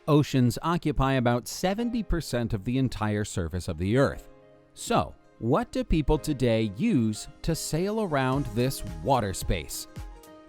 Oceans occupy about 70% of the entire surface of the Earth. So, what do people today use to sail around this water space?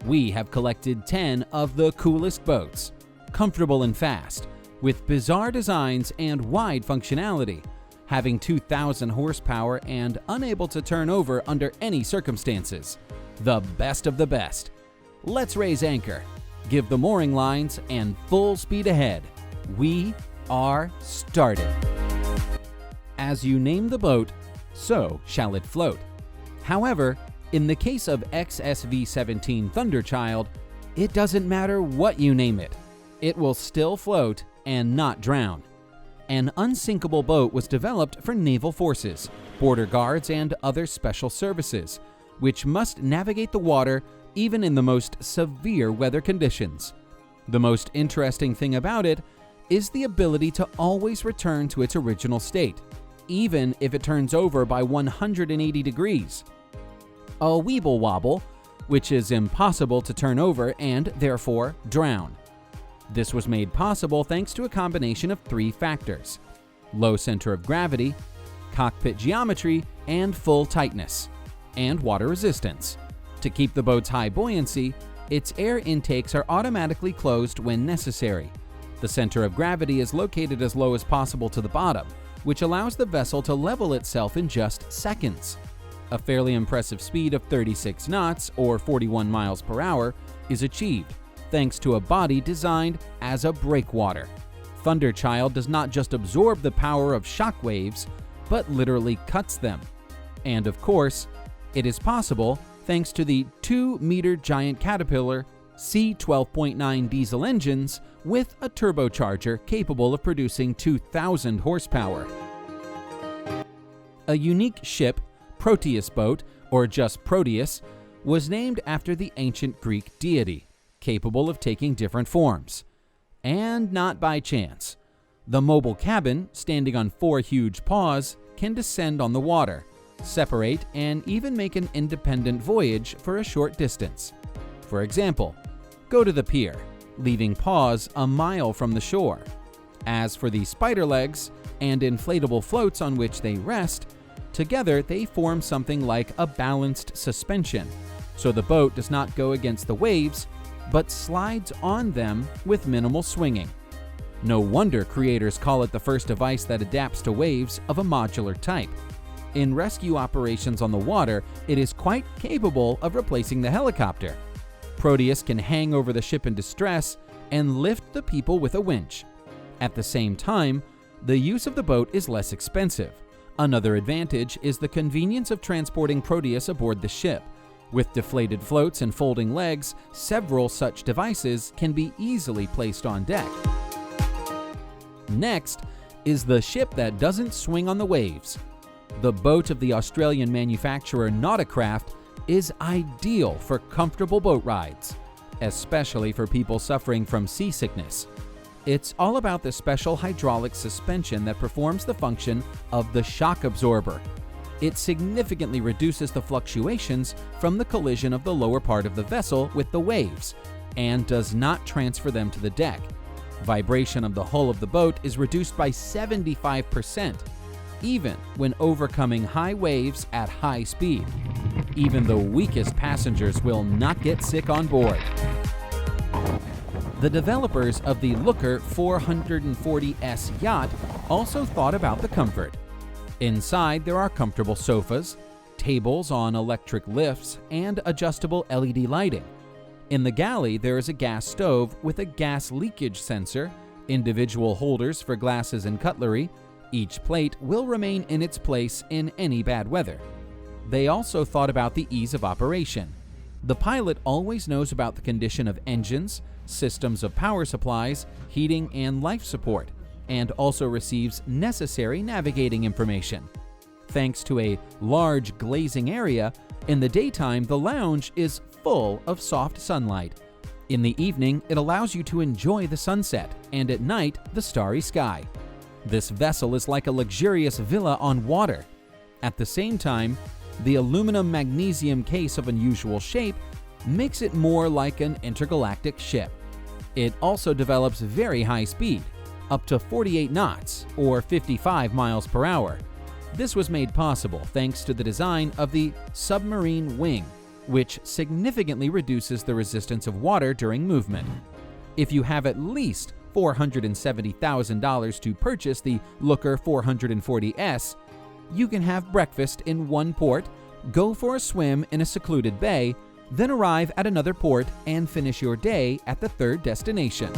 We have collected 10 of the coolest boats, comfortable and fast, with bizarre designs and wide functionality, having 2,000 horsepower and unable to turn over under any circumstances. The best of the best. Let's raise anchor, give the mooring lines, and full speed ahead. We are started. As you name the boat, so shall it float. However, in the case of XSV-17 Thunderchild, it doesn't matter what you name it. It will still float and not drown. An unsinkable boat was developed for naval forces, border guards, and other special services, which must navigate the water even in the most severe weather conditions. The most interesting thing about it is the ability to always return to its original state, even if it turns over by 180 degrees. A weeble wobble, which is impossible to turn over and therefore drown. This was made possible thanks to a combination of 3 factors: low center of gravity, cockpit geometry, and full tightness, and water resistance. To keep the boat's high buoyancy, its air intakes are automatically closed when necessary. The center of gravity is located as low as possible to the bottom, which allows the vessel to level itself in just seconds. A fairly impressive speed of 36 knots, or 41 miles per hour, is achieved, thanks to a body designed as a breakwater. Thunderchild does not just absorb the power of shock waves, but literally cuts them. And of course, it is possible thanks to the 2-meter giant Caterpillar C12.9 diesel engines with a turbocharger capable of producing 2,000 horsepower. A unique ship, Proteus boat, or just Proteus, was named after the ancient Greek deity, capable of taking different forms. And not by chance. The mobile cabin, standing on 4 huge paws, can descend on the water, separate, and even make an independent voyage for a short distance. For example, go to the pier, leaving paws a mile from the shore. As for the spider legs and inflatable floats on which they rest, together they form something like a balanced suspension, so the boat does not go against the waves, but slides on them with minimal swinging. No wonder creators call it the first device that adapts to waves of a modular type. In rescue operations on the water, it is quite capable of replacing the helicopter. Proteus can hang over the ship in distress and lift the people with a winch. At the same time, the use of the boat is less expensive. Another advantage is the convenience of transporting Proteus aboard the ship. With deflated floats and folding legs, several such devices can be easily placed on deck. Next is the ship that doesn't swing on the waves. The boat of the Australian manufacturer Nauticraft is ideal for comfortable boat rides, especially for people suffering from seasickness. It's all about the special hydraulic suspension that performs the function of the shock absorber. It significantly reduces the fluctuations from the collision of the lower part of the vessel with the waves, and does not transfer them to the deck. Vibration of the hull of the boat is reduced by 75%, even when overcoming high waves at high speed. Even the weakest passengers will not get sick on board. The developers of the Looker 440S yacht also thought about the comfort. Inside, there are comfortable sofas, tables on electric lifts, and adjustable LED lighting. In the galley, there is a gas stove with a gas leakage sensor, individual holders for glasses and cutlery. Each plate will remain in its place in any bad weather. They also thought about the ease of operation. The pilot always knows about the condition of engines, systems of power supplies, heating, and life support, and also receives necessary navigating information. Thanks to a large glazing area, in the daytime the lounge is full of soft sunlight. In the evening, it allows you to enjoy the sunset, and at night, the starry sky. This vessel is like a luxurious villa on water. At the same time, the aluminum magnesium case of unusual shape makes it more like an intergalactic ship. It also develops very high speed, up to 48 knots or 55 miles per hour. This was made possible thanks to the design of the submarine wing, which significantly reduces the resistance of water during movement. If you have at least $470,000 to purchase the Looker 440S, you can have breakfast in one port, go for a swim in a secluded bay, then arrive at another port and finish your day at the third destination.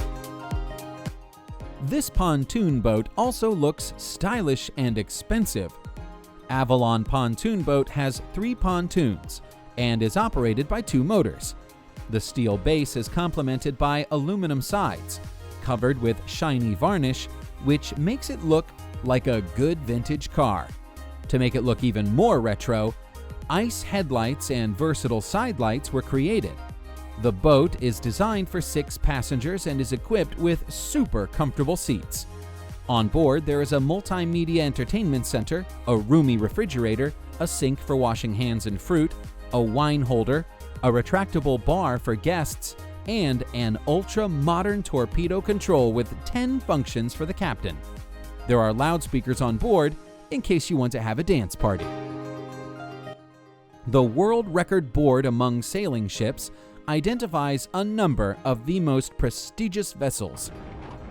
This pontoon boat also looks stylish and expensive. Avalon pontoon boat has 3 pontoons and is operated by 2 motors. The steel base is complemented by aluminum sides, covered with shiny varnish, which makes it look like a good vintage car. To make it look even more retro, ice headlights and versatile side lights were created. The boat is designed for 6 passengers and is equipped with super comfortable seats. On board, there is a multimedia entertainment center, a roomy refrigerator, a sink for washing hands and fruit, a wine holder, a retractable bar for guests, and an ultra-modern torpedo control with 10 functions for the captain. There are loudspeakers on board in case you want to have a dance party. The World Record Board among sailing ships identifies a number of the most prestigious vessels.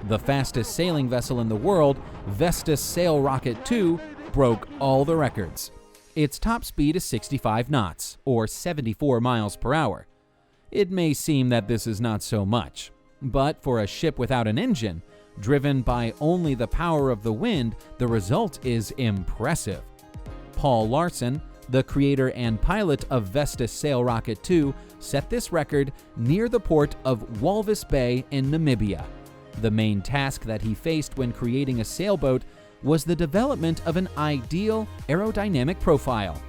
The fastest sailing vessel in the world, Vesta Sail Rocket 2, broke all the records. Its top speed is 65 knots, or 74 miles per hour. It may seem that this is not so much, but for a ship without an engine, driven by only the power of the wind, the result is impressive. Paul Larsen, the creator and pilot of Vesta Sail Rocket 2, set this record near the port of Walvis Bay in Namibia. The main task that he faced when creating a sailboat was the development of an ideal aerodynamic profile.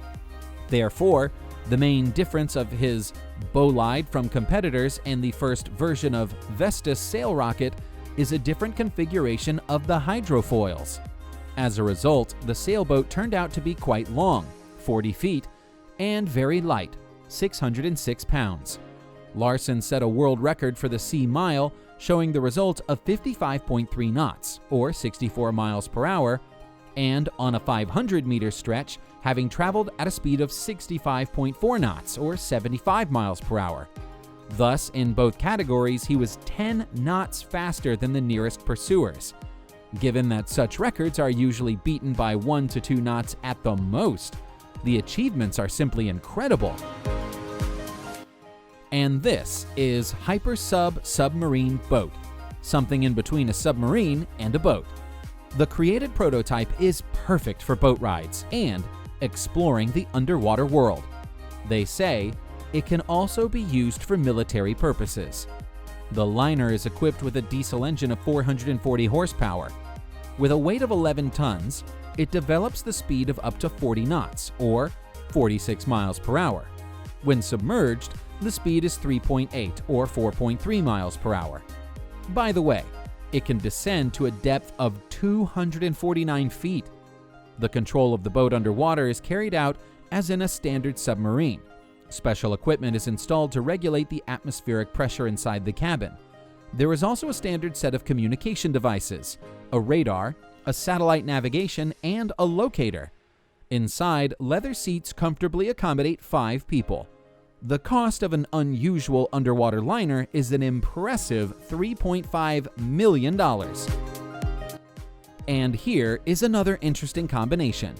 Therefore, the main difference of his bolide from competitors and the first version of Vesta's sail rocket is a different configuration of the hydrofoils. As a result, the sailboat turned out to be quite long, 40 feet, and very light, 606 pounds. Larsen set a world record for the sea mile, showing the result of 55.3 knots, or 64 miles per hour, and on a 500-meter stretch, having traveled at a speed of 65.4 knots, or 75 miles per hour. Thus, in both categories, he was 10 knots faster than the nearest pursuers. Given that such records are usually beaten by 1 to 2 knots at the most, the achievements are simply incredible. And this is HyperSub Submarine Boat, something in between a submarine and a boat. The created prototype is perfect for boat rides and exploring the underwater world. They say it can also be used for military purposes. The liner is equipped with a diesel engine of 440 horsepower. With a weight of 11 tons, it develops the speed of up to 40 knots, or 46 miles per hour. When submerged, the speed is 3.8 or 4.3 miles per hour. By the way, it can descend to a depth of 249 feet. The control of the boat underwater is carried out as in a standard submarine. Special equipment is installed to regulate the atmospheric pressure inside the cabin. There is also a standard set of communication devices, a radar, a satellite navigation, and a locator. Inside, leather seats comfortably accommodate 5 people. The cost of an unusual underwater liner is an impressive $3.5 million. And here is another interesting combination,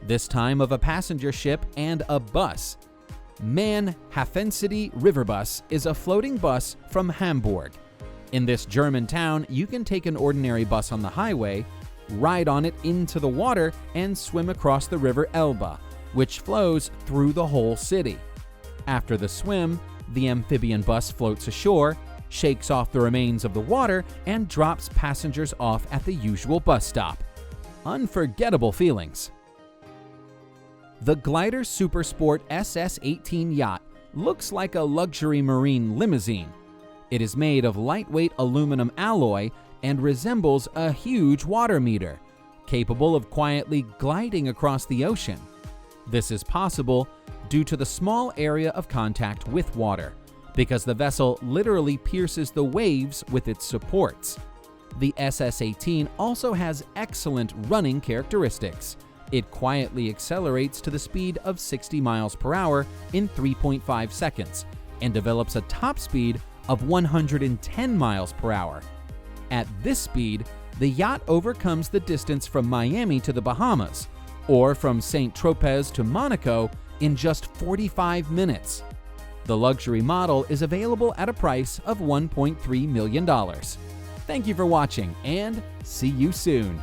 this time of a passenger ship and a bus. Man Hafencity River Bus is a floating bus from Hamburg. In this German town, you can take an ordinary bus on the highway, ride on it into the water, and swim across the river Elbe, which flows through the whole city. After the swim, the amphibian bus floats ashore, shakes off the remains of the water, and drops passengers off at the usual bus stop. Unforgettable feelings. The Glider Supersport SS-18 yacht looks like a luxury marine limousine. It is made of lightweight aluminum alloy and resembles a huge water meter, capable of quietly gliding across the ocean. This is possible due to the small area of contact with water, because the vessel literally pierces the waves with its supports. The SS-18 also has excellent running characteristics. It quietly accelerates to the speed of 60 miles per hour in 3.5 seconds and develops a top speed of 110 miles per hour. At this speed, the yacht overcomes the distance from Miami to the Bahamas, or from St. Tropez to Monaco, in just 45 minutes. The luxury model is available at a price of $1.3 million. Thank you for watching, and see you soon!